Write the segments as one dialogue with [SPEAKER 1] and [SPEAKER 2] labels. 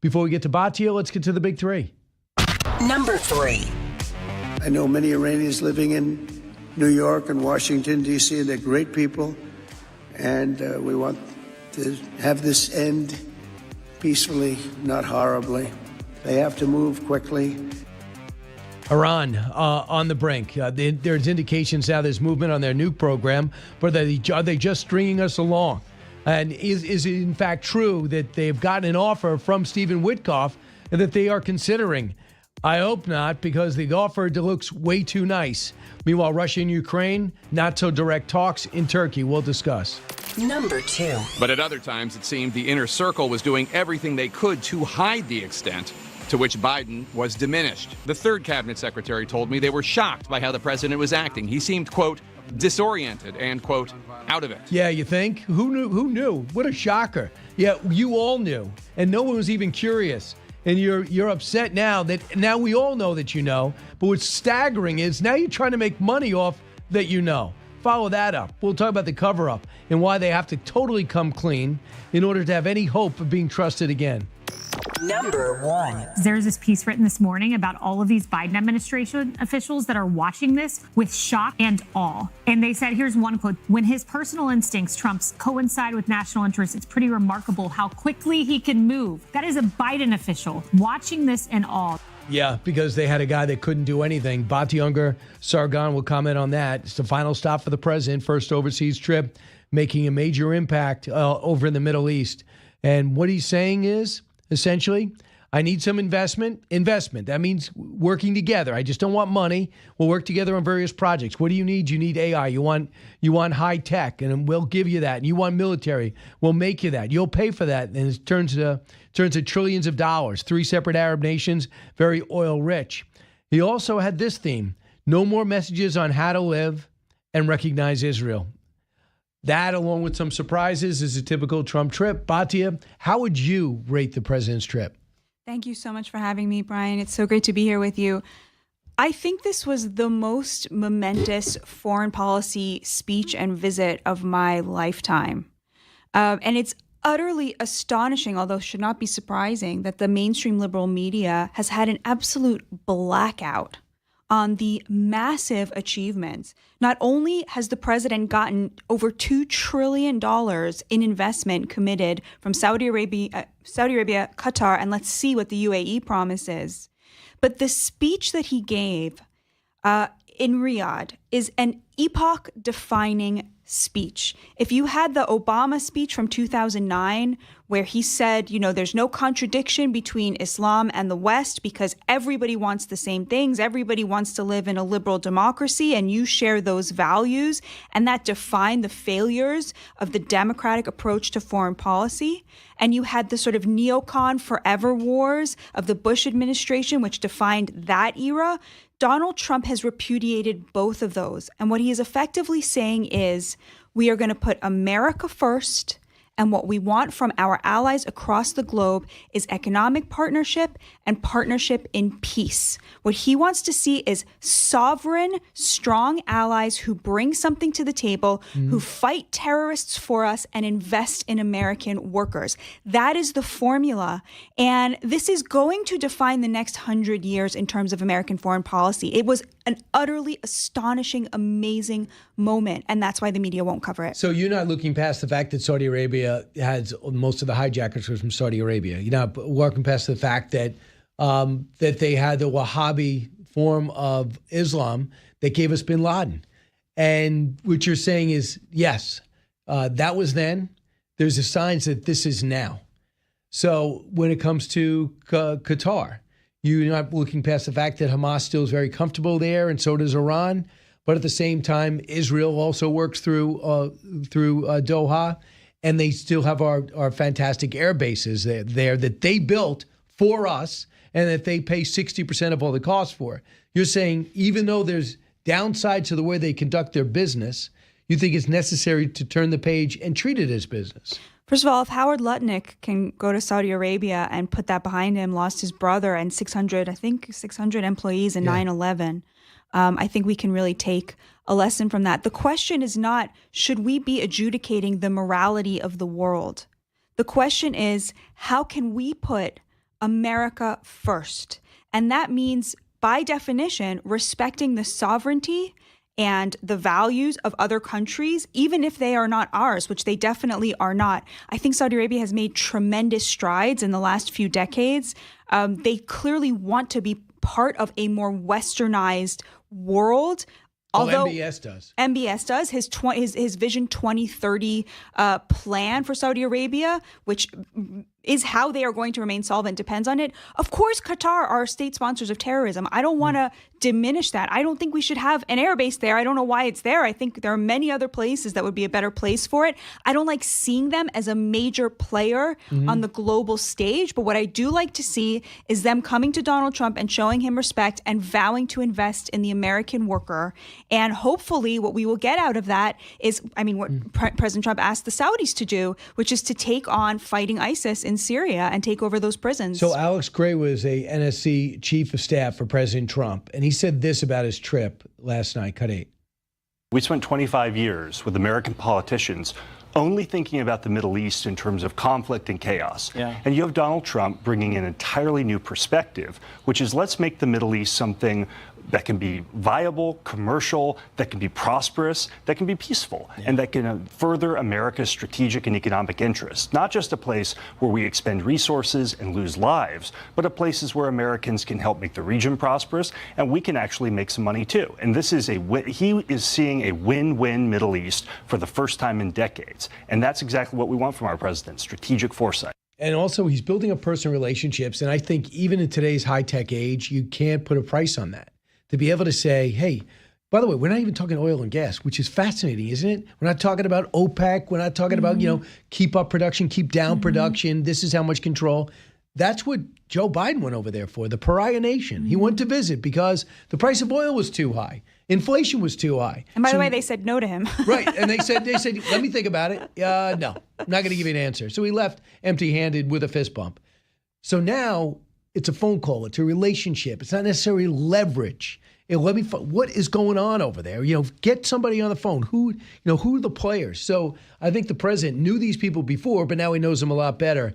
[SPEAKER 1] Before we get to Batya, let's get to the big three.
[SPEAKER 2] Number 3.
[SPEAKER 3] I know many Iranians living in New York and Washington, D.C., and they're great people. And we want to have this end peacefully, not horribly. They have to move quickly.
[SPEAKER 1] Iran on the brink. There's indications now there's movement on their nuke program, but are they just stringing us along? And is it in fact true that they've gotten an offer from Stephen Witkoff that they are considering? I hope not, because the offer looks way too nice. Meanwhile, Russia and Ukraine, not so direct talks in Turkey. We'll discuss.
[SPEAKER 2] Number 2.
[SPEAKER 4] But at other times, it seemed the inner circle was doing everything they could to hide the extent to which Biden was diminished. The third cabinet secretary told me they were shocked by how the president was acting. He seemed, quote, disoriented and, quote, out of it.
[SPEAKER 1] Yeah, you think? Who knew? Who knew? What a shocker. Yeah, you all knew, and no one was even curious. And you're upset now that now we all know that you know. But what's staggering is now you're trying to make money off that you know. Follow that up. We'll talk about the cover-up and why they have to totally come clean in order to have any hope of being trusted again.
[SPEAKER 2] Number 1.
[SPEAKER 5] There's this piece written this morning about all of these Biden administration officials that are watching this with shock and awe. And they said, here's one quote, when his personal instincts, Trump's, coincide with national interests, it's pretty remarkable how quickly he can move. That is a Biden official watching this in awe.
[SPEAKER 1] Yeah, because they had a guy that couldn't do anything. Batya Ungar-Sargon will comment on that. It's the final stop for the president, first overseas trip, making a major impact over in the Middle East. And what he's saying is, essentially, I need some investment. That means working together. I just don't want money. We'll work together on various projects. What do you need? You need AI. You want high tech, and we'll give you that. And you want military. We'll make you that. You'll pay for that. And it turns to trillions of dollars. 3 separate Arab nations, very oil rich. He also had this theme: no more messages on how to live and recognize Israel. That, along with some surprises, is a typical Trump trip. Batya, how would you rate the president's trip?
[SPEAKER 6] Thank you so much for having me, Brian. It's so great to be here with you. I think this was the most momentous foreign policy speech and visit of my lifetime. And it's utterly astonishing, although should not be surprising, that the mainstream liberal media has had an absolute blackout on the massive achievements. Not only has the president gotten over $2 trillion in investment committed from Saudi Arabia, Qatar, and let's see what the UAE promises, but the speech that he gave in Riyadh is an epoch-defining speech. If you had the Obama speech from 2009, where he said, there's no contradiction between Islam and the West because everybody wants the same things. Everybody wants to live in a liberal democracy, and you share those values. And that defined the failures of the democratic approach to foreign policy. And you had the sort of neocon forever wars of the Bush administration, which defined that era. Donald Trump has repudiated both of those. And what he is effectively saying is, we are going to put America first. And what we want from our allies across the globe is economic partnership and partnership in peace. What he wants to see is sovereign, strong allies who bring something to the table, who fight terrorists for us and invest in American workers. That is the formula. And this is going to define the next 100 years in terms of American foreign policy. It was an utterly astonishing, amazing moment. And that's why the media won't cover it.
[SPEAKER 1] So you're not looking past the fact that Saudi Arabia has most of the hijackers were from Saudi Arabia. You're not working past the fact that that they had the Wahhabi form of Islam that gave us bin Laden. And what you're saying is, yes, that was then. There's a signs that this is now. So when it comes to Qatar, you're not looking past the fact that Hamas still is very comfortable there, and so does Iran. But at the same time, Israel also works through Doha, and they still have our fantastic air bases there that they built for us and that they pay 60% of all the costs for. You're saying even though there's downsides to the way they conduct their business, you think it's necessary to turn the page and treat it as business?
[SPEAKER 6] First of all, if Howard Lutnick can go to Saudi Arabia and put that behind him, lost his brother and 600 employees in 9/11, I think we can really take a lesson from that. The question is not, should we be adjudicating the morality of the world? The question is, how can we put America first. And that means, by definition, respecting the sovereignty and the values of other countries, even if they are not ours, which they definitely are not. I think Saudi Arabia has made tremendous strides in the last few decades. They clearly want to be part of a more westernized world. Although
[SPEAKER 1] MBS does.
[SPEAKER 6] MBS does. His Vision 2030 plan for Saudi Arabia, which is how they are going to remain solvent, depends on it. Of course, Qatar are state sponsors of terrorism. I don't want to diminish that. I don't think we should have an air base there. I don't know why it's there. I think there are many other places that would be a better place for it. I don't like seeing them as a major player on the global stage. But what I do like to see is them coming to Donald Trump and showing him respect and vowing to invest in the American worker. And hopefully what we will get out of that is, what President Trump asked the Saudis to do, which is to take on fighting ISIS in Syria and take over those prisons.
[SPEAKER 1] So Alex Gray was a NSC chief of staff for President Trump, and he said this about his trip last night. Cut 8.
[SPEAKER 7] We spent 25 years with American politicians only thinking about the Middle East in terms of conflict and chaos. Yeah. And you have Donald Trump bringing an entirely new perspective, which is let's make the Middle East something that can be viable, commercial, that can be prosperous, that can be peaceful, and that can further America's strategic and economic interests. Not just a place where we expend resources and lose lives, but a places where Americans can help make the region prosperous, and we can actually make some money too. And this is he is seeing a win-win Middle East for the first time in decades. And that's exactly what we want from our president, strategic foresight.
[SPEAKER 1] And also, he's building up personal relationships. And I think even in today's high-tech age, you can't put a price on that. To be able to say, hey, by the way, we're not even talking oil and gas, which is fascinating, isn't it? We're not talking about OPEC. We're not talking about, keep up production, keep down production. This is how much control. That's what Joe Biden went over there for, the pariah nation. He went to visit because the price of oil was too high. Inflation was too high.
[SPEAKER 6] And by the way, they said no to him.
[SPEAKER 1] Right. And they said, let me think about it. No, I'm not going to give you an answer. So he left empty-handed with a fist bump. So now it's a phone call. It's a relationship. It's not necessarily leverage. What is going on over there? Get somebody on the phone. Who are the players? So I think the president knew these people before, but now he knows them a lot better.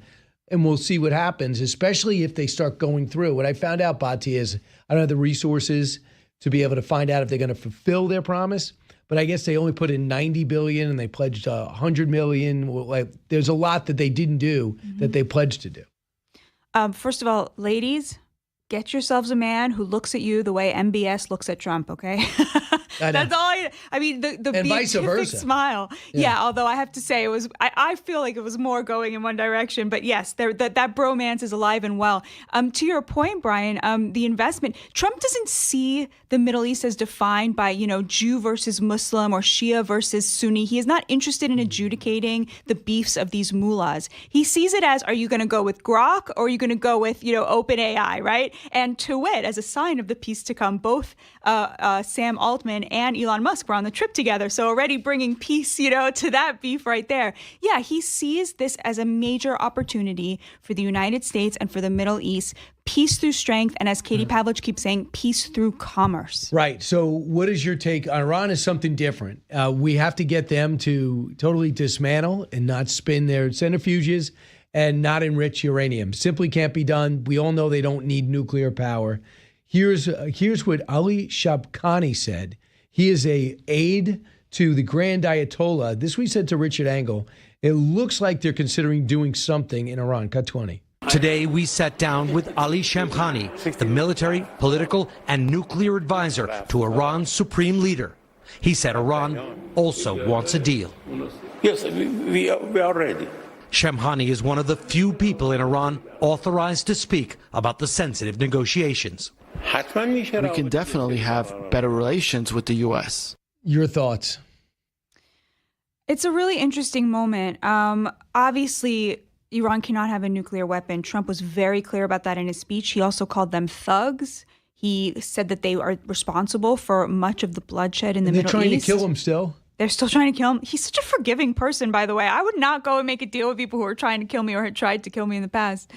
[SPEAKER 1] And we'll see what happens, especially if they start going through. What I found out, Batya, is I don't have the resources to be able to find out if they're going to fulfill their promise. But I guess they only put in $90 billion and they pledged $100 million. There's a lot that they didn't do that they pledged to do.
[SPEAKER 6] First of all, ladies, get yourselves a man who looks at you the way MBS looks at Trump, okay? That's all the
[SPEAKER 1] and vice versa.
[SPEAKER 6] Smile. Yeah, although I have to say I feel like it was more going in one direction. But yes, that bromance is alive and well. To your point, Brian, the investment, Trump doesn't see the Middle East as defined by, Jew versus Muslim or Shia versus Sunni. He is not interested in adjudicating the beefs of these mullahs. He sees it as, are you going to go with Grok or are you going to go with, OpenAI, right? And to wit, as a sign of the peace to come, both Sam Altman and Elon Musk were on the trip together. So already bringing peace, to that beef right there. Yeah, he sees this as a major opportunity for the United States and for the Middle East. Peace through strength. And as Katie Pavlich keeps saying, peace through commerce.
[SPEAKER 1] Right. So what is your take? Iran is something different. We have to get them to totally dismantle and not spin their centrifuges and not enrich uranium. Simply can't be done. We all know they don't need nuclear power. Here's what Ali Shabkhani said. He is an aide to the Grand Ayatollah. This we said to Richard Engel. It looks like they're considering doing something in Iran. Cut 20.
[SPEAKER 8] Today, we sat down with Ali Shamkhani, the military, political, and nuclear advisor to Iran's supreme leader. He said Iran also wants a deal.
[SPEAKER 9] Yes, we are ready.
[SPEAKER 8] Shamkhani is one of the few people in Iran authorized to speak about the sensitive negotiations.
[SPEAKER 9] We
[SPEAKER 10] can definitely have better relations with the U.S.
[SPEAKER 1] Your thoughts?
[SPEAKER 6] It's a really interesting moment. Obviously, Iran cannot have a nuclear weapon. Trump was very clear about that in his speech. He also called them thugs. He said that they are responsible for much of the bloodshed in the Middle East.
[SPEAKER 1] They're trying to kill him still.
[SPEAKER 6] They're still trying to kill him. He's such a forgiving person, by the way. I would not go and make a deal with people who are trying to kill me or had tried to kill me in the past.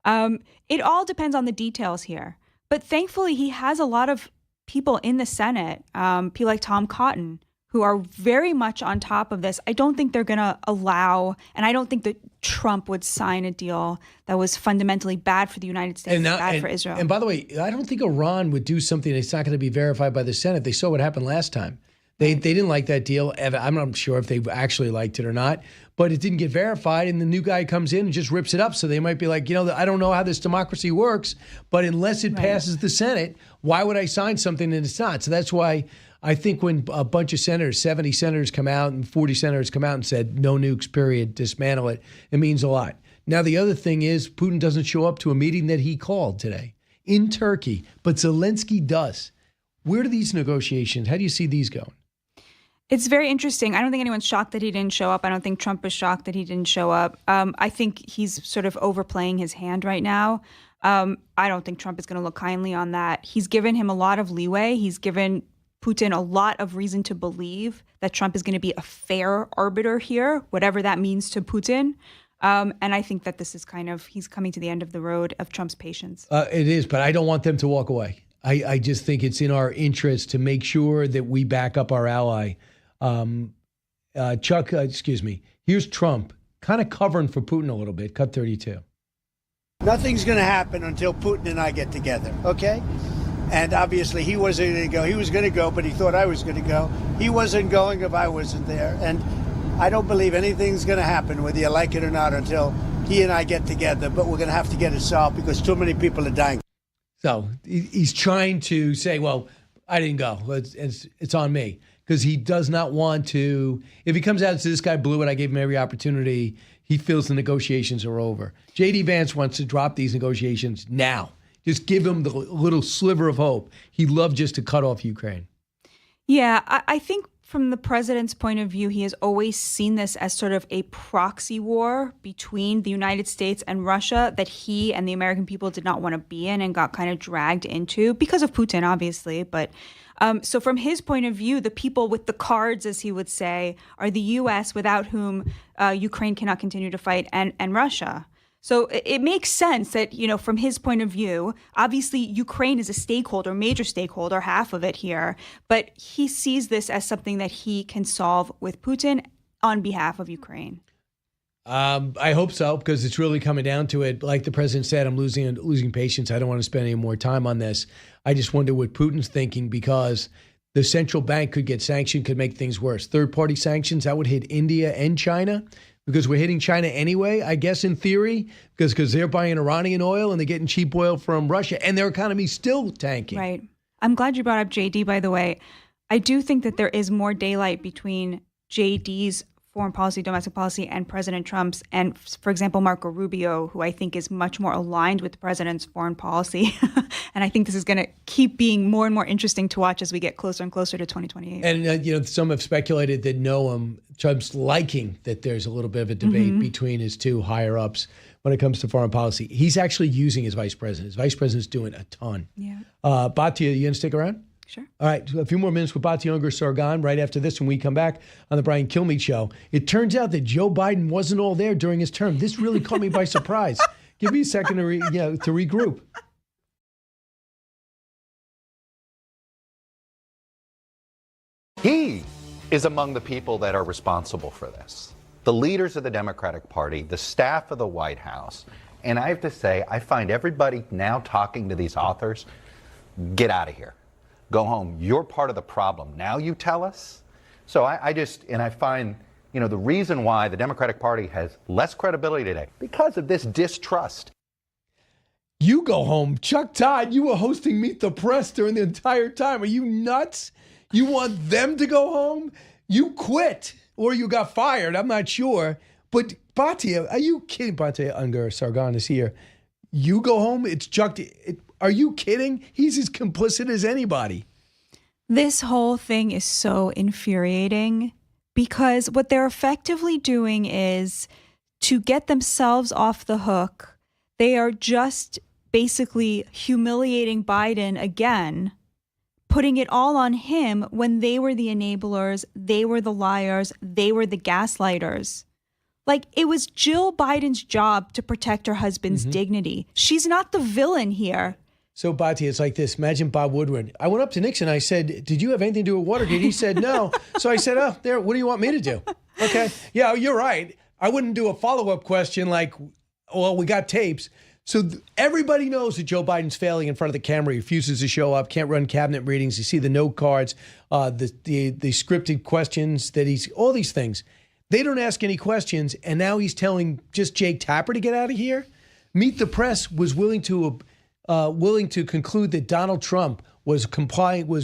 [SPEAKER 6] It all depends on the details here. But thankfully, he has a lot of people in the Senate, people like Tom Cotton, who are very much on top of this. I don't think they're going to allow, and I don't think that Trump would sign a deal that was fundamentally bad for the United States and bad for Israel.
[SPEAKER 1] And by the way, I don't think Iran would do something that's not going to be verified by the Senate. They saw what happened last time. They didn't like that deal. I'm not sure if they actually liked it or not, but it didn't get verified, and the new guy comes in and just rips it up. So they might be like, I don't know how this democracy works, but unless it passes the Senate, why would I sign something that it's not? So that's why I think when a bunch of senators, 70 senators come out and 40 senators come out and said, no nukes, period, dismantle it, it means a lot. Now, the other thing is Putin doesn't show up to a meeting that he called today in Turkey, but Zelensky does. Where do these negotiations, how do you see these going?
[SPEAKER 6] It's very interesting. I don't think anyone's shocked that he didn't show up. I don't think Trump is shocked that he didn't show up. I think he's sort of overplaying his hand right now. I don't think Trump is going to look kindly on that. He's given him a lot of leeway. He's given Putin a lot of reason to believe that Trump is going to be a fair arbiter here, whatever that means to Putin. And I think that this is he's coming to the end of the road of Trump's patience.
[SPEAKER 1] It is, but I don't want them to walk away. I just think it's in our interest to make sure that we back up our ally. Chuck, here's Trump kind of covering for Putin a little bit. Cut 32.
[SPEAKER 3] Nothing's going to happen until Putin and I get together, okay? And obviously he wasn't going to go. He was going to go, but he thought I was going to go. He wasn't going if I wasn't there. And I don't believe anything's going to happen, whether you like it or not, until he and I get together. But we're going to have to get it solved because too many people are dying. So
[SPEAKER 1] he's trying to say, well, I didn't go. It's on me. Because he does not want to, if he comes out and says, this guy blew it, I gave him every opportunity, he feels the negotiations are over. J.D. Vance wants to drop these negotiations now. Just give him the little sliver of hope. He'd love just to cut off Ukraine.
[SPEAKER 6] Yeah, I think from the president's point of view, he has always seen this as sort of a proxy war between the United States and Russia that he and the American people did not want to be in and got kind of dragged into because of Putin, obviously. But so from his point of view, the people with the cards, as he would say, are the U.S., without whom Ukraine cannot continue to fight, and Russia. So it makes sense that, from his point of view, obviously Ukraine is a stakeholder, major stakeholder, half of it here, but he sees this as something that he can solve with Putin on behalf of Ukraine.
[SPEAKER 1] I hope so, because it's really coming down to it. Like the president said, I'm losing patience. I don't want to spend any more time on this. I just wonder what Putin's thinking, because the central bank could get sanctioned, could make things worse. Third-party sanctions, that would hit India and China, because we're hitting China anyway, I guess, in theory, because they're buying Iranian oil and they're getting cheap oil from Russia, and their economy's still tanking.
[SPEAKER 6] Right. I'm glad you brought up JD, by the way. I do think that there is more daylight between JD's foreign policy, domestic policy, and President Trump's, and, for example, Marco Rubio, who I think is much more aligned with the president's foreign policy. And I think this is going to keep being more and more interesting to watch as we get closer and closer to 2028.
[SPEAKER 1] And, some have speculated that Noam, Trump's liking that there's a little bit of a debate between his two higher-ups when it comes to foreign policy. He's actually using his vice president. His vice president's doing a ton.
[SPEAKER 6] Yeah.
[SPEAKER 1] Batya, you going to stick around?
[SPEAKER 6] Sure.
[SPEAKER 1] All right, a few more minutes with Batya Ungar-Sargon right after this when we come back on the Brian Kilmeade Show. It turns out that Joe Biden wasn't all there during his term. This really caught me by surprise. Give me a second to regroup.
[SPEAKER 11] He is among the people that are responsible for this. The leaders of the Democratic Party, the staff of the White House. And I have to say, I find everybody now talking to these authors, get out of here. Go home. You're part of the problem. Now you tell us. So I find, the reason why the Democratic Party has less credibility today, because of this distrust.
[SPEAKER 1] You go home. Chuck Todd, you were hosting Meet the Press during the entire time. Are you nuts? You want them to go home? You quit or you got fired. I'm not sure. But Batya, are you kidding? Batya Ungar-Sargon is here. You go home? It's Chuck. Are you kidding? He's as complicit as anybody.
[SPEAKER 6] This whole thing is so infuriating because what they're effectively doing is to get themselves off the hook. They are just basically humiliating Biden again, putting it all on him when they were the enablers, they were the liars, they were the gaslighters. Like, it was Jill Biden's job to protect her husband's dignity. She's not the villain here.
[SPEAKER 1] So, Batya, it's like this. Imagine Bob Woodward. I went up to Nixon. I said, did you have anything to do with Watergate? He said, no. So I said, oh, there, what do you want me to do? Okay. Yeah, you're right. I wouldn't do a follow-up question like, well, we got tapes. So everybody knows that Joe Biden's failing in front of the camera. He refuses to show up, can't run cabinet meetings. You see the note cards, the scripted questions that all these things. They don't ask any questions, and now he's telling just Jake Tapper to get out of here? Meet the Press was willing to conclude that Donald Trump was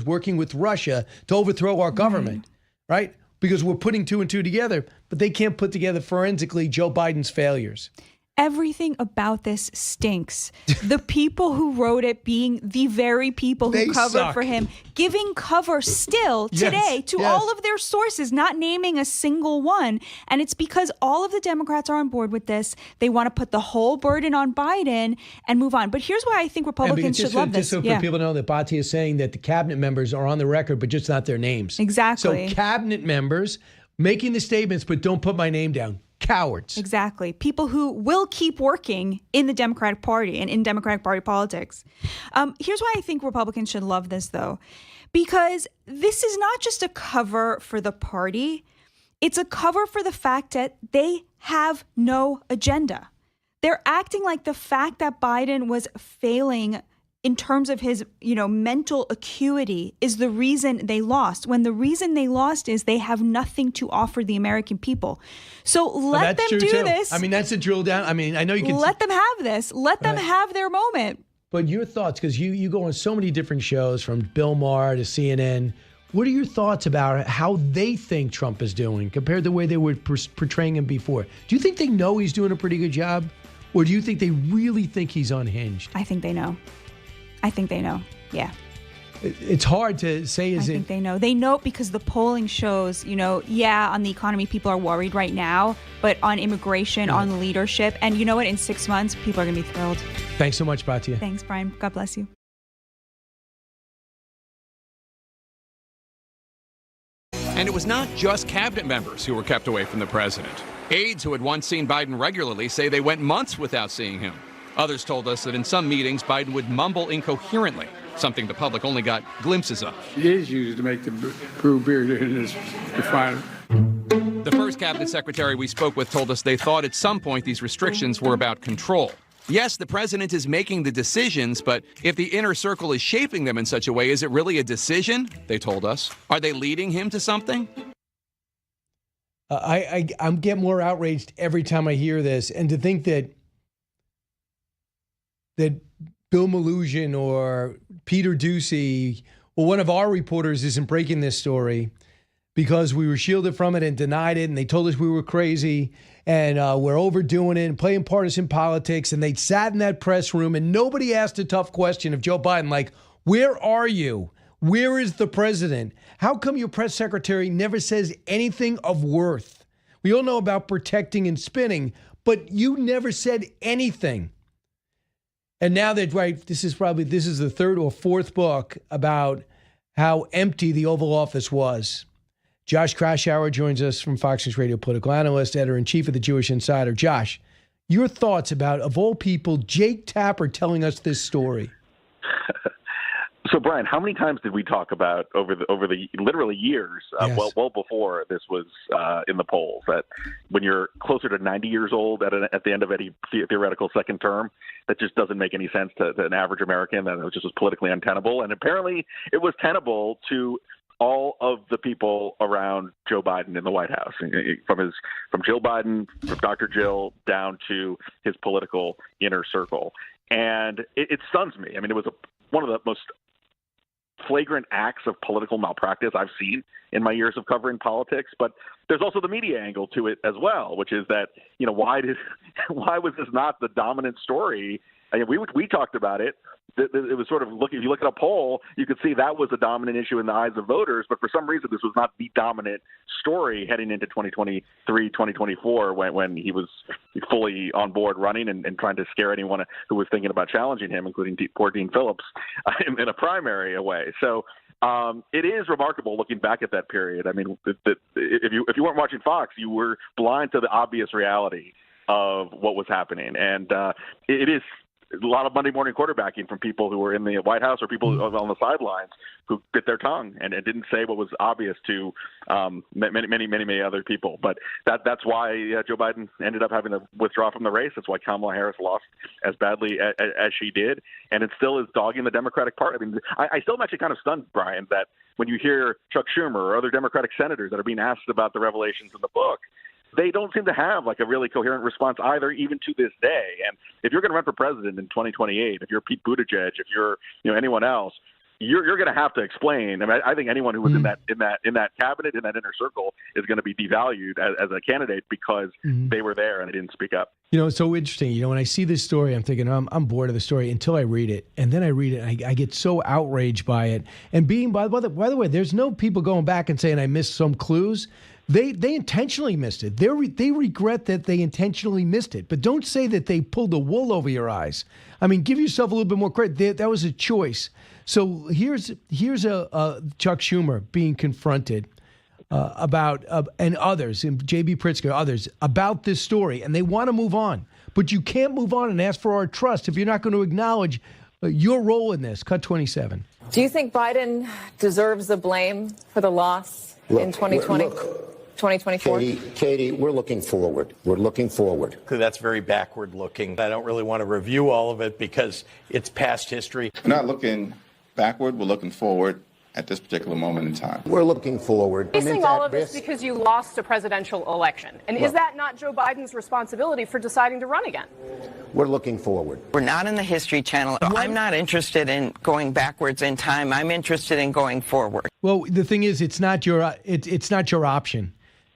[SPEAKER 1] working with Russia to overthrow our government, right? Because we're putting two and two together, but they can't put together forensically Joe Biden's failures.
[SPEAKER 6] Everything about this stinks. The people who wrote it being the very people who covered for him, giving cover still today to all of their sources, not naming a single one. And it's because all of the Democrats are on board with this. They want to put the whole burden on Biden and move on. But here's why I think Republicans should love this.
[SPEAKER 1] Just so for people to know that Batya is saying that the cabinet members are on the record, but just not their names.
[SPEAKER 6] Exactly.
[SPEAKER 1] So cabinet members making the statements, but don't put my name down. Cowards.
[SPEAKER 6] Exactly. People who will keep working in the Democratic Party and in Democratic Party politics. Here's why I think Republicans should love this, though, because this is not just a cover for the party. It's a cover for the fact that they have no agenda. They're acting like the fact that Biden was failing in terms of his, mental acuity is the reason they lost, when the reason they lost is they have nothing to offer the American people. So let them do this.
[SPEAKER 1] I mean, that's a drill down. I mean, I know you can
[SPEAKER 6] let them have this. Let them have their moment.
[SPEAKER 1] But your thoughts, because you go on so many different shows from Bill Maher to CNN. What are your thoughts about how they think Trump is doing compared to the way they were portraying him before? Do you think they know he's doing a pretty good job? Or do you think they really think he's unhinged?
[SPEAKER 6] I think they know. Yeah.
[SPEAKER 1] It's hard to say.
[SPEAKER 6] I think they know. They know because the polling shows, on the economy, people are worried right now, but on immigration, on leadership, and you know what? In 6 months, people are going to be thrilled.
[SPEAKER 1] Thanks so much, Batya.
[SPEAKER 6] Thanks, Brian. God bless you.
[SPEAKER 4] And it was not just cabinet members who were kept away from the president. Aides who had once seen Biden regularly say they went months without seeing him. Others told us that in some meetings, Biden would mumble incoherently, something the public only got glimpses of.
[SPEAKER 9] It is used to make the brew beer in this refiner.
[SPEAKER 4] The first cabinet secretary we spoke with told us they thought at some point these restrictions were about control. Yes, the president is making the decisions, but if the inner circle is shaping them in such a way, is it really a decision? They told us. Are they leading him to something?
[SPEAKER 1] I get more outraged every time I hear this. And to think that Bill Malugin or Peter Doocy or one of our reporters isn't breaking this story because we were shielded from it and denied it, and they told us we were crazy and we're overdoing it and playing partisan politics, and they sat in that press room and nobody asked a tough question of Joe Biden like, where are you? Where is the president? How come your press secretary never says anything of worth? We all know about protecting and spinning, but you never said anything. And now that, this is the third or fourth book about how empty the Oval Office was. Josh Kraushaar joins us from Fox News Radio political analyst, editor-in-chief of the Jewish Insider. Josh, your thoughts about, of all people, Jake Tapper telling us this story.
[SPEAKER 12] So, Brian, how many times did we talk about over the literally years, well before this was in the polls, that when you're closer to 90 years old at the end of any theoretical second term, that just doesn't make any sense to an average American, that it just was politically untenable. And apparently it was tenable to all of the people around Joe Biden in the White House, from Jill Biden, from Dr. Jill, down to his political inner circle. And it stuns me. I mean, it was one of the most flagrant acts of political malpractice I've seen in my years of covering politics. But there's also the media angle to it as well, which is that, why was this not the dominant story? I mean, we talked about it. It was sort of if you look at a poll, you could see that was a dominant issue in the eyes of voters. But for some reason, this was not the dominant story heading into 2023, 2024, when he was fully on board running and trying to scare anyone who was thinking about challenging him, including poor Dean Phillips, in a primary way. So it is remarkable looking back at that period. I mean, if you weren't watching Fox, you were blind to the obvious reality of what was happening. And it is a lot of Monday morning quarterbacking from people who were in the White House or people on the sidelines who bit their tongue and didn't say what was obvious to many other people. But that's why Joe Biden ended up having to withdraw from the race. That's why Kamala Harris lost as badly as she did, and it still is dogging the Democratic Party. I mean, I still am actually kind of stunned, Brian, that when you hear Chuck Schumer or other Democratic senators that are being asked about the revelations in the book, they don't seem to have like a really coherent response either, even to this day. And if you're going to run for president in 2028, if you're Pete Buttigieg, if you're anyone else, you're going to have to explain. I mean, I think anyone who was in that cabinet, in that inner circle, is going to be devalued as a candidate because they were there and they didn't speak up.
[SPEAKER 1] It's so interesting. When I see this story, I'm thinking, I'm bored of the story until I read it. And then I read it, and I get so outraged by it. And by the way, there's no people going back and saying I missed some clues. They intentionally missed it. They regret that they intentionally missed it. But don't say that they pulled the wool over your eyes. I mean, give yourself a little bit more credit. That was a choice. So here's a Chuck Schumer being confronted about and others, and J.B. Pritzker, others, about this story, and they want to move on. But you can't move on and ask for our trust if you're not going to acknowledge your role in this. Cut 27.
[SPEAKER 13] Do you think Biden deserves the blame for the loss in 2020? 2024?
[SPEAKER 14] Katie, we're looking forward. We're looking forward.
[SPEAKER 15] That's very backward looking. I don't really want to review all of it because it's past history.
[SPEAKER 16] We're not looking backward. We're looking forward at this particular moment in time.
[SPEAKER 14] We're looking forward.
[SPEAKER 17] Facing all of this because you lost a presidential election. And is that not Joe Biden's responsibility for deciding to run again?
[SPEAKER 14] We're looking forward.
[SPEAKER 18] We're not in the History Channel. I'm not interested in going backwards in time. I'm interested in going forward.
[SPEAKER 1] Well, the thing is, it's not your option.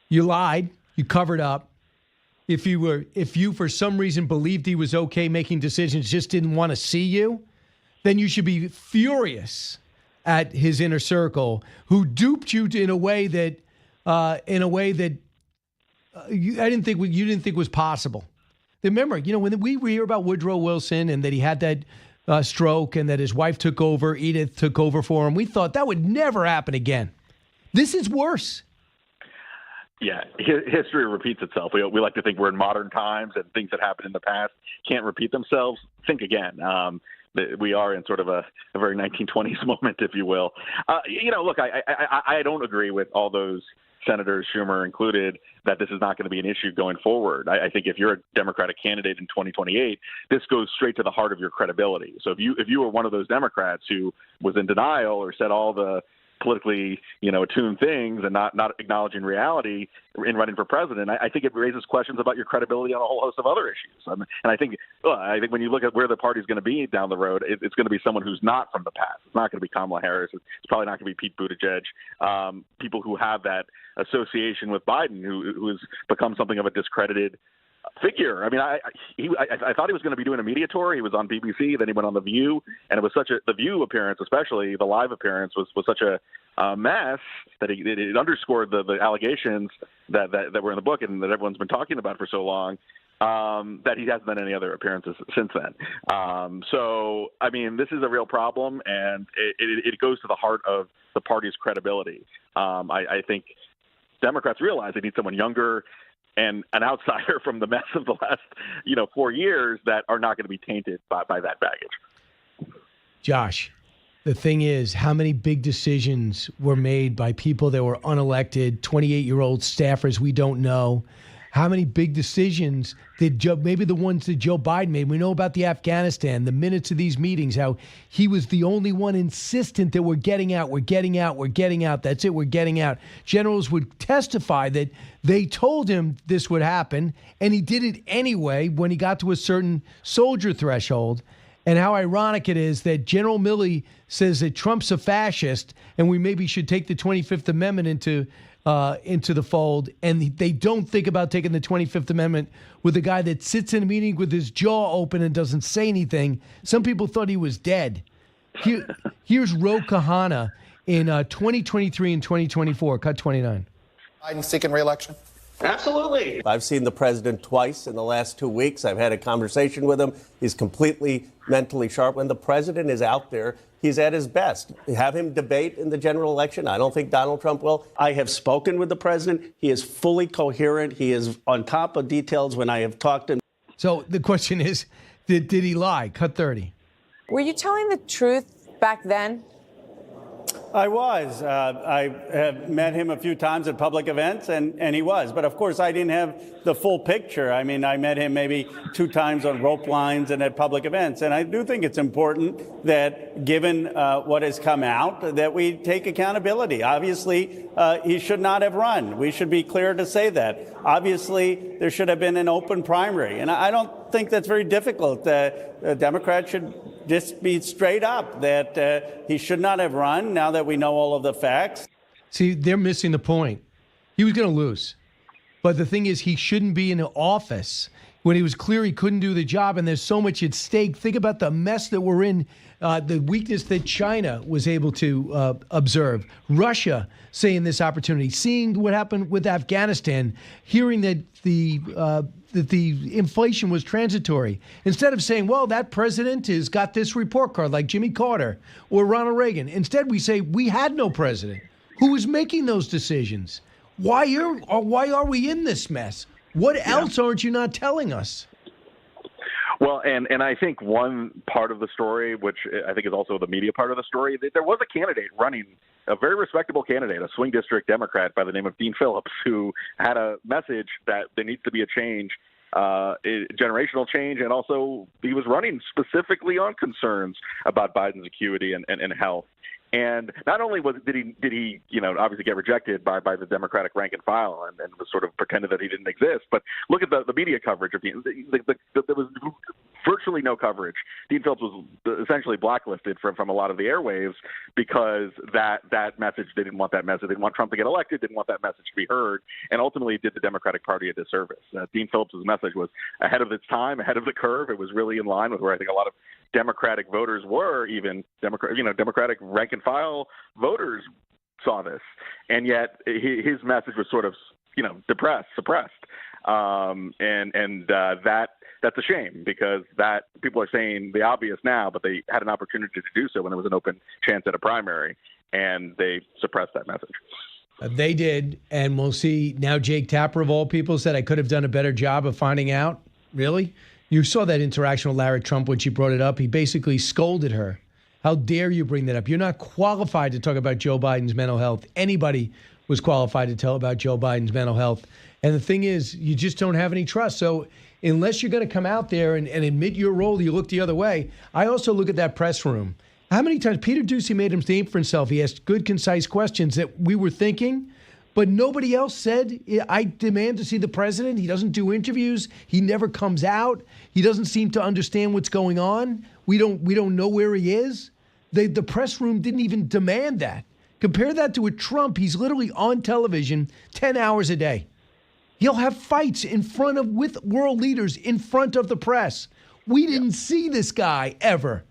[SPEAKER 1] You lied. You covered up. If you for some reason believed he was okay making decisions, just didn't want to see you, then you should be furious at his inner circle who duped you in a way that you didn't think was possible. Remember, when we hear about Woodrow Wilson and that he had that stroke and that his wife took over, Edith took over for him, we thought that would never happen again. This is worse.
[SPEAKER 12] Yeah, history repeats itself. We like to think we're in modern times and things that happened in the past can't repeat themselves. Think again. We are in sort of a very 1920s moment, if you will. Look, I don't agree with all those senators, Schumer included, that this is not going to be an issue going forward. I think if you're a Democratic candidate in 2028, this goes straight to the heart of your credibility. So if you were one of those Democrats who was in denial or said all the politically, attuned things and not acknowledging reality in running for president, I think it raises questions about your credibility on a whole host of other issues. And I think when you look at where the party's going to be down the road, it's going to be someone who's not from the past. It's not going to be Kamala Harris. It's probably not going to be Pete Buttigieg. People who have that association with Biden, who has become something of a discredited figure. I mean, I thought he was going to be doing a media tour. He was on BBC, then he went on The View, and it was the View appearance, especially the live appearance, was such a mess that it underscored the allegations that were in the book and that everyone's been talking about for so long. That he hasn't done any other appearances since then. So, I mean, this is a real problem, and it goes to the heart of the party's credibility. I think Democrats realize they need someone younger and an outsider from the mess of the last, 4 years that are not going to be tainted by that baggage.
[SPEAKER 1] Josh, the thing is, how many big decisions were made by people that were unelected, 28-year-old staffers we don't know? How many big decisions did maybe the ones that Joe Biden made? We know about the Afghanistan, the minutes of these meetings, how he was the only one insistent that we're getting out. That's it, we're getting out. Generals would testify that they told him this would happen, and he did it anyway when he got to a certain soldier threshold. And how ironic it is that General Milley says that Trump's a fascist and we maybe should take the 25th Amendment into the fold, and they don't think about taking the 25th Amendment with a guy that sits in a meeting with his jaw open and doesn't say anything. Some people thought he was dead. Here's Ro Khanna in 2023 and 2024. Cut 29.
[SPEAKER 19] Biden seeking re-election?
[SPEAKER 20] Absolutely. I've seen the president twice in the last 2 weeks. I've had a conversation with him. He's completely mentally sharp. When the president is out there, he's at his best. Have him debate in the general election. I don't think Donald Trump will. I have spoken with the president. He is fully coherent. He is on top of details when I have talked to him.
[SPEAKER 1] So the question is, Did he lie? Cut 30.
[SPEAKER 13] Were you telling the truth back then?
[SPEAKER 21] I was. I have met him a few times at public events, and he was. But of course, I didn't have the full picture. I mean, I met him maybe 2 times on rope lines and at public events. And I do think it's important that, given what has come out, that we take accountability. Obviously, he should not have run. We should be clear to say that. Obviously, there should have been an open primary. And I don't think that's very difficult. Democrats should just be straight up that he should not have run now that we know all of the facts.
[SPEAKER 1] See, they're missing the point. He was going to lose. But the thing is, he shouldn't be in the office when he was clear he couldn't do the job, and there's so much at stake. Think about the mess that we're in, the weakness that China was able to observe. Russia saying this opportunity, seeing what happened with Afghanistan, hearing that the inflation was transitory. Instead of saying, well, that president has got this report card like Jimmy Carter or Ronald Reagan. Instead, we say we had no president. Who was making those decisions? Why are we in this mess? What else aren't you not telling us?
[SPEAKER 12] Well, and I think one part of the story, which I think is also the media part of the story, there was a candidate running, a very respectable candidate, a swing district Democrat by the name of Dean Phillips, who had a message that there needs to be a change, generational change, and also he was running specifically on concerns about Biden's acuity and health. And not only did he obviously get rejected by the Democratic rank and file and was sort of pretended that he didn't exist, but look at the media coverage of Dean. There was virtually no coverage. Dean Phillips was essentially blacklisted from a lot of the airwaves because that message, they didn't want that message. They didn't want Trump to get elected, didn't want that message to be heard, and ultimately did the Democratic Party a disservice. Dean Phillips' message was ahead of its time, ahead of the curve. It was really in line with where I think a lot of Democratic voters were, even Democratic rank and file voters saw this, and yet his message was sort of, suppressed, and that's a shame because that people are saying the obvious now, but they had an opportunity to do so when there was an open chance at a primary, and they suppressed that message.
[SPEAKER 1] They did, and we'll see now. Jake Tapper, of all people, said I could have done a better job of finding out. Really? You saw that interaction with Larry Trump when she brought it up. He basically scolded her. How dare you bring that up? You're not qualified to talk about Joe Biden's mental health. Anybody was qualified to tell about Joe Biden's mental health. And the thing is, you just don't have any trust. So unless you're going to come out there and admit your role, you look the other way. I also look at that press room. How many times Peter Doocy made him name for himself? He asked good, concise questions that we were thinking. But nobody else said, I demand to see the president. He doesn't do interviews. He never comes out. He doesn't seem to understand what's going on. We don't know where he is. The press room didn't even demand that. Compare that to a Trump. He's literally on television 10 hours a day. He'll have fights with world leaders in front of the press. We didn't see this guy ever.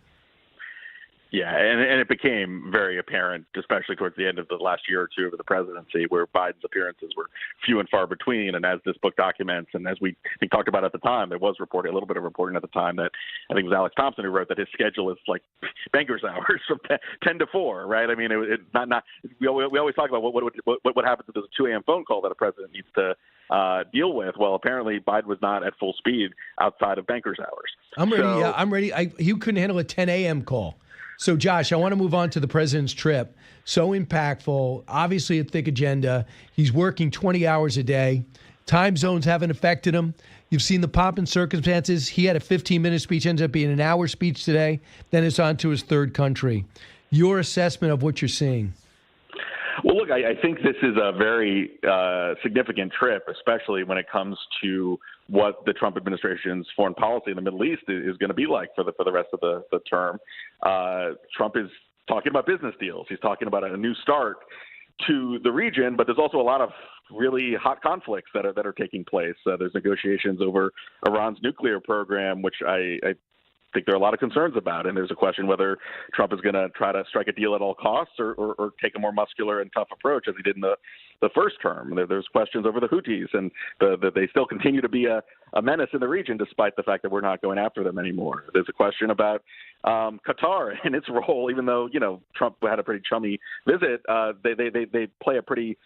[SPEAKER 12] Yeah, and it became very apparent, especially towards the end of the last year or two of the presidency, where Biden's appearances were few and far between. And as this book documents, and as we talked about at the time, there was a little bit of reporting at the time that I think it was Alex Thompson who wrote that his schedule is like banker's hours from 10 to 4, right? I mean, it's not. We always talk about what happens if there's a 2 a.m. phone call that a president needs to deal with. Well, apparently Biden was not at full speed outside of banker's hours.
[SPEAKER 1] I'm ready. I'm ready. He couldn't handle a 10 a.m. call. So, Josh, I want to move on to the president's trip. So impactful, obviously a thick agenda. He's working 20 hours a day. Time zones haven't affected him. You've seen the pomp and circumstances. He had a 15-minute speech, ends up being an hour speech today. Then it's on to his third country. Your assessment of what you're seeing?
[SPEAKER 12] Well, look, I think this is a very significant trip, especially when it comes to what the Trump administration's foreign policy in the Middle East is going to be like for the rest of the term. Trump is talking about business deals. He's talking about a new start to the region, but there's also a lot of really hot conflicts that are taking place. There's negotiations over Iran's nuclear program, which I think there are a lot of concerns about, and there's a question whether Trump is going to try to strike a deal at all costs or take a more muscular and tough approach as he did in the first term. There's questions over the Houthis, and they still continue to be a menace in the region despite the fact that we're not going after them anymore. There's a question about Qatar and its role, even though Trump had a pretty chummy visit. They play a pretty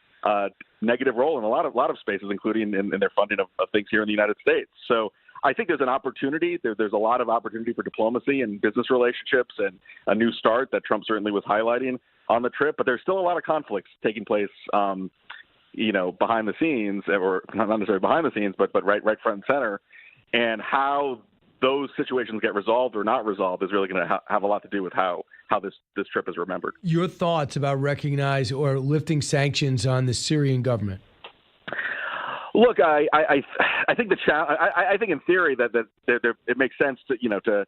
[SPEAKER 12] negative role in a lot of spaces, including in their funding of things here in the United States. So I think there's an opportunity. There's a lot of opportunity for diplomacy and business relationships and a new start that Trump certainly was highlighting on the trip. But there's still a lot of conflicts taking place, behind the scenes, or not necessarily behind the scenes, but right front and center. And how those situations get resolved or not resolved is really going to have a lot to do with how this trip is remembered.
[SPEAKER 1] Your thoughts about recognizing or lifting sanctions on the Syrian government?
[SPEAKER 12] Look, I think I think in theory that it makes sense to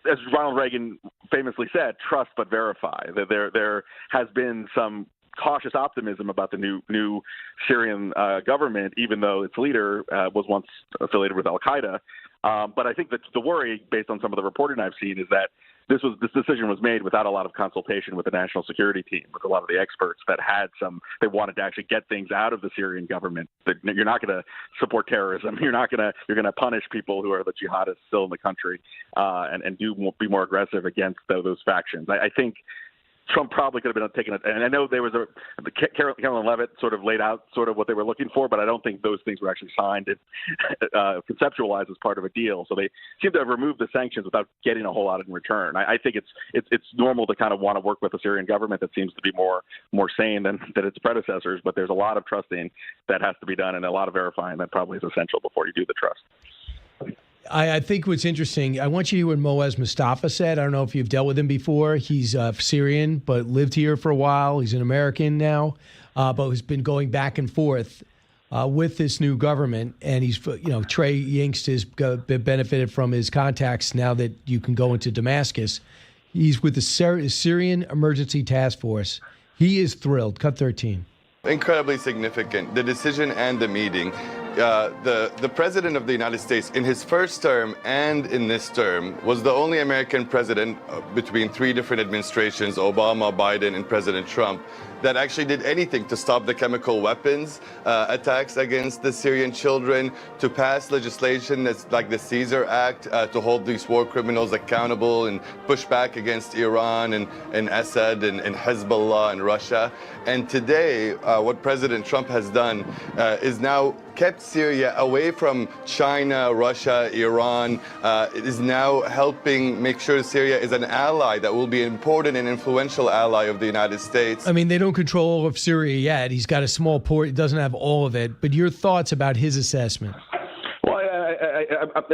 [SPEAKER 12] as Ronald Reagan famously said, trust but verify. That there has been some cautious optimism about the new Syrian government, even though its leader was once affiliated with Al-Qaeda. But I think that the worry, based on some of the reporting I've seen, is that this decision was made without a lot of consultation with the national security team, with a lot of the experts that they wanted to actually get things out of the Syrian government. That you're not going to support terrorism. You're going to punish people who are the jihadists still in the country, and be more aggressive against those factions. I think Trump probably could have been taking it, and I know there was Carolyn Leavitt sort of laid out sort of what they were looking for, but I don't think those things were actually signed and conceptualized as part of a deal. So they seem to have removed the sanctions without getting a whole lot in return. I think it's normal to kind of want to work with the Syrian government that seems to be more sane than its predecessors, but there's a lot of trusting that has to be done and a lot of verifying that probably is essential before you do the trust.
[SPEAKER 1] I think what's interesting, I want you to hear what Moaz Mustafa said. I don't know if you've dealt with him before. He's Syrian, but lived here for a while. He's an American now, but has been going back and forth with this new government. And he's, Trey Yingst has benefited from his contacts now that you can go into Damascus. He's with the Syrian Emergency Task Force. He is thrilled. Cut 13.
[SPEAKER 2] Incredibly significant, the decision and the meeting. The President of the United States, in his first term and in this term, was the only American president between three different administrations, Obama, Biden, and President Trump, that actually did anything to stop the chemical weapons attacks against the Syrian children, to pass legislation that's like the Caesar Act to hold these war criminals accountable and push back against Iran and Assad and Hezbollah and Russia. And today, what President Trump has done is now kept Syria away from China, Russia, Iran. It is now helping make sure Syria is an ally that will be an important and influential ally of the United States.
[SPEAKER 1] I mean, they don't control all of Syria yet. He's got a small port. He doesn't have all of it. But your thoughts about his assessment?
[SPEAKER 12] Well,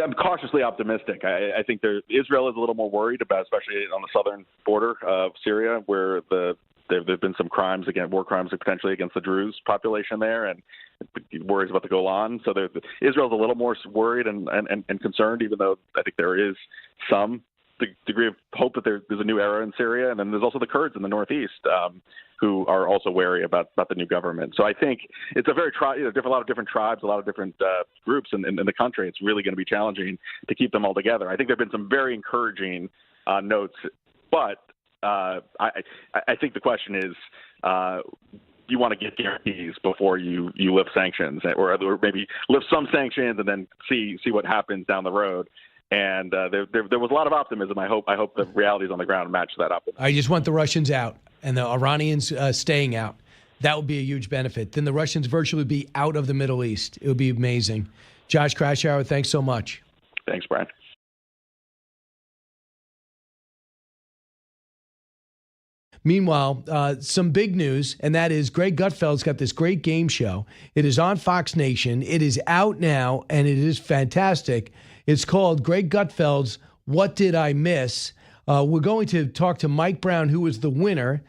[SPEAKER 12] I'm cautiously optimistic. I think Israel is a little more worried about, especially on the southern border of Syria, where there have been some war crimes potentially against the Druze population there, and worries about the Golan. So Israel's a little more worried and concerned, even though I think there is some degree of hope that there's a new era in Syria. And then there's also the Kurds in the northeast who are also wary about the new government. So I think it's a very a lot of different tribes, a lot of different groups in the country. It's really going to be challenging to keep them all together. I think there have been some very encouraging notes, but I think the question is, you want to get guarantees before you lift sanctions, or maybe lift some sanctions and then see what happens down the road. And there was a lot of optimism. I hope the realities on the ground match that optimism.
[SPEAKER 1] I just want the Russians out and the Iranians staying out. That would be a huge benefit. Then the Russians virtually be out of the Middle East. It would be amazing. Josh Kraushaar, thanks so much.
[SPEAKER 12] Thanks, Brian.
[SPEAKER 1] Meanwhile, some big news, and that is Greg Gutfeld's got this great game show. It is on Fox Nation. It is out now, and it is fantastic. It's called Greg Gutfeld's What Did I Miss? We're going to talk to Mike Brown, who was the winner,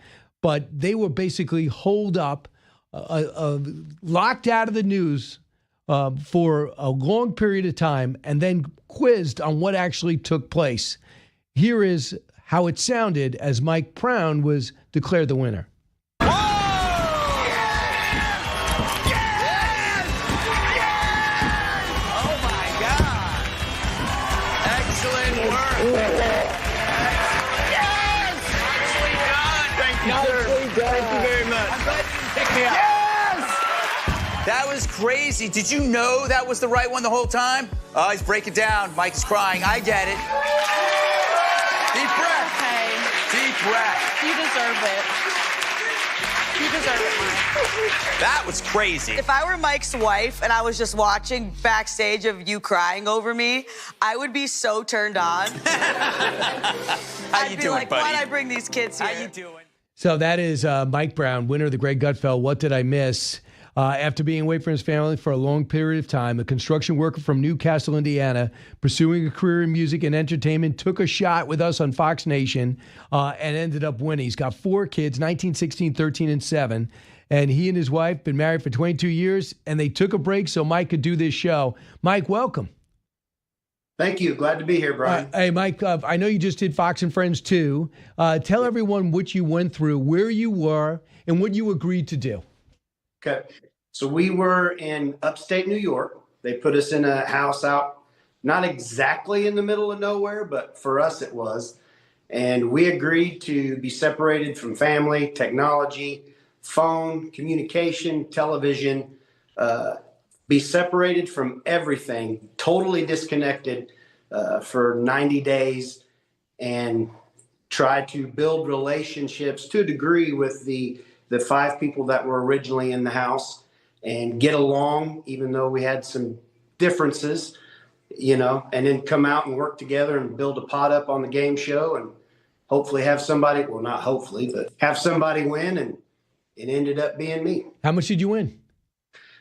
[SPEAKER 1] but they were basically holed up, locked out of the news for a long period of time, and then quizzed on what actually took place. Here is how it sounded as Mike Brown was declared the winner.
[SPEAKER 22] Oh my God! Excellent work. Yes! Nicely done. Thank you, sir. Thank you very much. I'm glad you picked me up. Yes! That was crazy. Did you know that was the right one the whole time? Oh, he's breaking down. Mike is crying. I get it. Deep breath.
[SPEAKER 23] Okay.
[SPEAKER 22] Deep breath.
[SPEAKER 23] You deserve it.
[SPEAKER 5] You deserve it, Mike.
[SPEAKER 22] That was crazy.
[SPEAKER 5] If I were Mike's wife and I was just watching backstage of you crying over me, I would be so turned on.
[SPEAKER 22] How you doing,
[SPEAKER 5] like,
[SPEAKER 22] buddy?
[SPEAKER 5] why'd I bring these kids here?
[SPEAKER 22] How you doing?
[SPEAKER 1] So that is Mike Brown, winner of the Greg Gutfeld. What did I miss? After being away from his family for a long period of time, a construction worker from Newcastle, Indiana, pursuing a career in music and entertainment, took a shot with us on Fox Nation and ended up winning. He's got 4 kids, 19, 16, 13, and 7. And he and his wife been married for 22 years, and they took a break so Mike could do this show. Mike, welcome.
[SPEAKER 7] Thank you. Glad to be here, Brian.
[SPEAKER 1] Hey, Mike, I know you just did Fox and Friends too. Tell everyone what you went through, where you were, and what you agreed to do.
[SPEAKER 7] Okay. So we were in upstate New York. They put us in a house out, not exactly in the middle of nowhere, but for us it was. And we agreed to be separated from family, technology, phone, communication, television, be separated from everything, totally disconnected for 90 days, and try to build relationships to a degree with the 5 people that were originally in the house and get along, even though we had some differences, and then come out and work together and build a pot up on the game show and hopefully have somebody, well, not hopefully, but have somebody win. And it ended up being me.
[SPEAKER 1] How much did you win?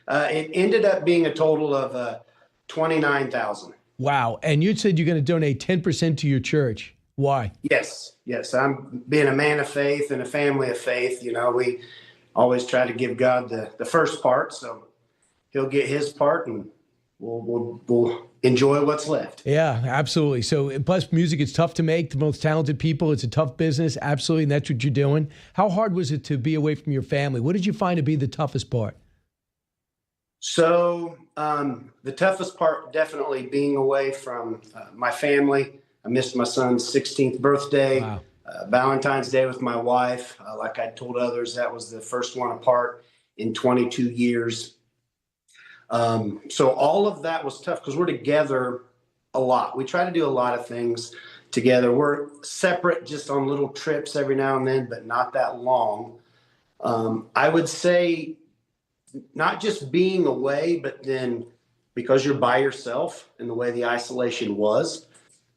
[SPEAKER 7] It ended up being a total of $29,000.
[SPEAKER 1] Wow. And you said you're going to donate 10% to your church. Why?
[SPEAKER 7] Yes. I'm being a man of faith and a family of faith. We always try to give God the first part, so he'll get his part, and we'll enjoy what's left.
[SPEAKER 1] Yeah, absolutely. So plus music is tough to make. The most talented people, it's a tough business. Absolutely. And that's what you're doing. How hard was it to be away from your family? What did you find to be the toughest part?
[SPEAKER 7] So the toughest part, definitely being away from my family. I missed my son's 16th birthday.
[SPEAKER 1] Wow.
[SPEAKER 7] Valentine's Day with my wife. Like I told others, that was the first one apart in 22 years. So all of that was tough because we're together a lot. We try to do a lot of things together. We're separate just on little trips every now and then, but not that long. I would say not just being away, but then because you're by yourself and the way the isolation was,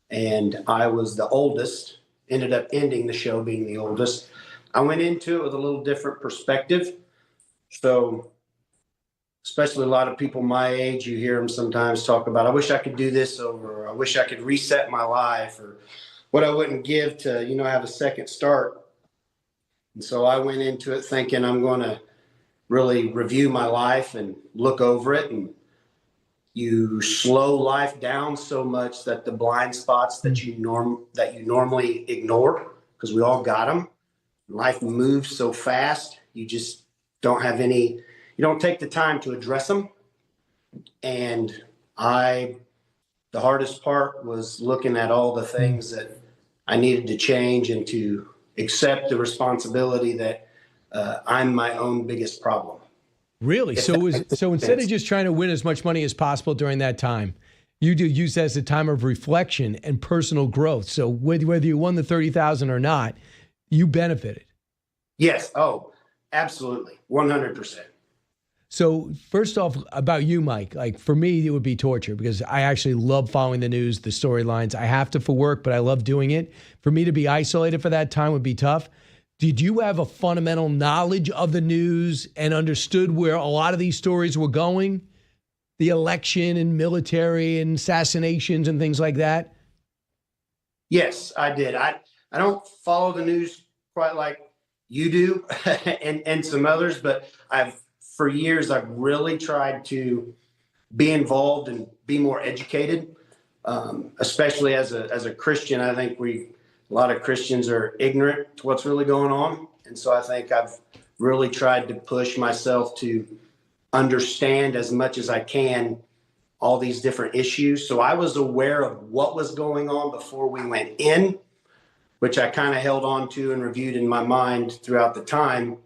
[SPEAKER 7] and I was the oldest, ended up ending the show being the oldest. I went into it with a little different perspective. So especially a lot of people my age, you hear them sometimes talk about, I wish I could do this over, or I wish I could reset my life, or what I wouldn't give to, have a second start. And so I went into it thinking I'm going to really review my life and look over it. And you slow life down so much that the blind spots that you normally ignore, because we all got them. Life moves so fast, you just don't have any, you don't take the time to address them. And the hardest part was looking at all the things that I needed to change and to accept the responsibility that I'm my own biggest problem.
[SPEAKER 1] Really? So instead of just trying to win as much money as possible during that time, you do use that as a time of reflection and personal growth. So whether you won the $30,000 or not, you benefited.
[SPEAKER 7] Yes. Oh, absolutely. 100%.
[SPEAKER 1] So first off, about you, Mike, like for me, it would be torture because I actually love following the news, the storylines. I have to for work, but I love doing it. For me to be isolated for that time would be tough. Did you have a fundamental knowledge of the news and understood where a lot of these stories were going? The election and military and assassinations and things like that?
[SPEAKER 7] Yes, I did. I don't follow the news quite like you do and some others, but for years, I've really tried to be involved and be more educated, especially as a Christian. I think a lot of Christians are ignorant to what's really going on. And so I think I've really tried to push myself to understand as much as I can all these different issues. So I was aware of what was going on before we went in, which I kind of held on to and reviewed in my mind throughout the time,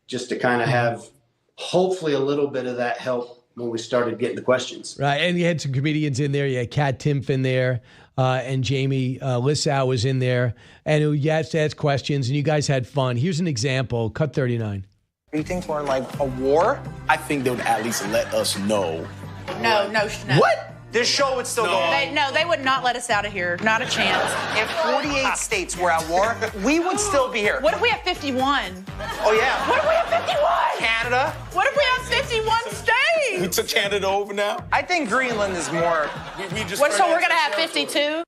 [SPEAKER 7] just to kind of have hopefully a little bit of that help when we started getting the questions.
[SPEAKER 1] Right. And you had some comedians in there. You had Kat Timpf in there. And Jamie Lissau was in there, and you had to ask questions, and you guys had fun. Here's an example, cut 39.
[SPEAKER 8] You think we're in like a war? I think they would at least let us know.
[SPEAKER 10] No.
[SPEAKER 8] What? This show would still go on.
[SPEAKER 10] They would not let us out of here. Not a chance.
[SPEAKER 22] If 48 states were at war, we would still be here.
[SPEAKER 10] What if we have 51?
[SPEAKER 22] Oh, yeah.
[SPEAKER 10] What if we have 51?
[SPEAKER 22] Canada?
[SPEAKER 10] What if we have 51 states?
[SPEAKER 8] We took Canada over now?
[SPEAKER 22] I think Greenland is more.
[SPEAKER 10] So we're going to have 52?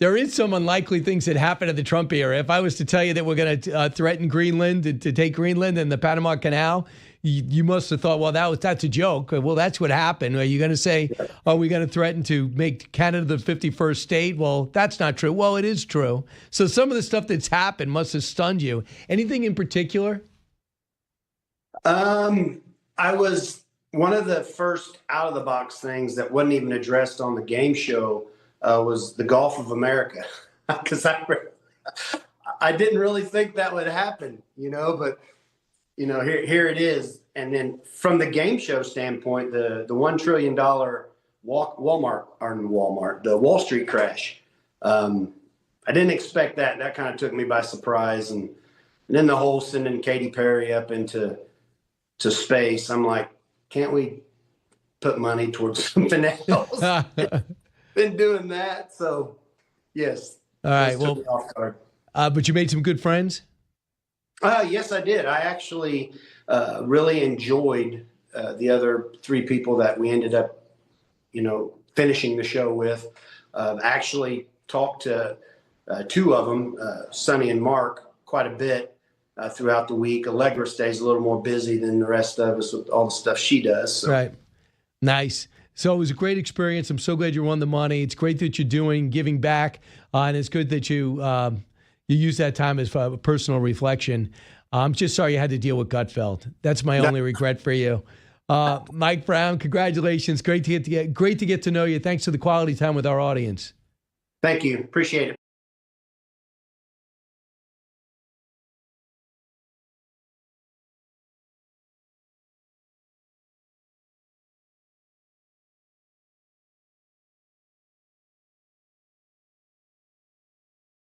[SPEAKER 1] There is some unlikely things that happened in the Trump era. If I was to tell you that we're going to threaten Greenland, to take Greenland and the Panama Canal, you must have thought, well, that's a joke. Well, that's what happened. Are you going to say, are we going to threaten to make Canada the 51st state? Well, that's not true. Well, it is true. So some of the stuff that's happened must have stunned you. Anything in particular?
[SPEAKER 7] I was one of the first out-of-the-box things that wasn't even addressed on the game show was the Gulf of America, because I didn't really think that would happen, but here it is. And then from the game show standpoint, the $1 trillion the Wall Street crash. I didn't expect that. That kind of took me by surprise. And then the whole sending Katy Perry up into space. I'm like, can't we put money towards something else? Been doing that, so yes.
[SPEAKER 1] All right. Well, but you made some good friends.
[SPEAKER 7] Yes, I did. I actually really enjoyed the other three people that we ended up, finishing the show with. Actually talked to two of them, Sonny and Mark, quite a bit throughout the week. Allegra stays a little more busy than the rest of us with all the stuff she does. So.
[SPEAKER 1] Right. Nice. So it was a great experience. I'm so glad you won the money. It's great that you're giving back, and it's good that you use that time as a personal reflection. I'm just sorry you had to deal with Gutfeld. That's my only regret for you. Mike Brown, congratulations. Great to get to know you. Thanks for the quality time with our audience.
[SPEAKER 7] Thank you. Appreciate it.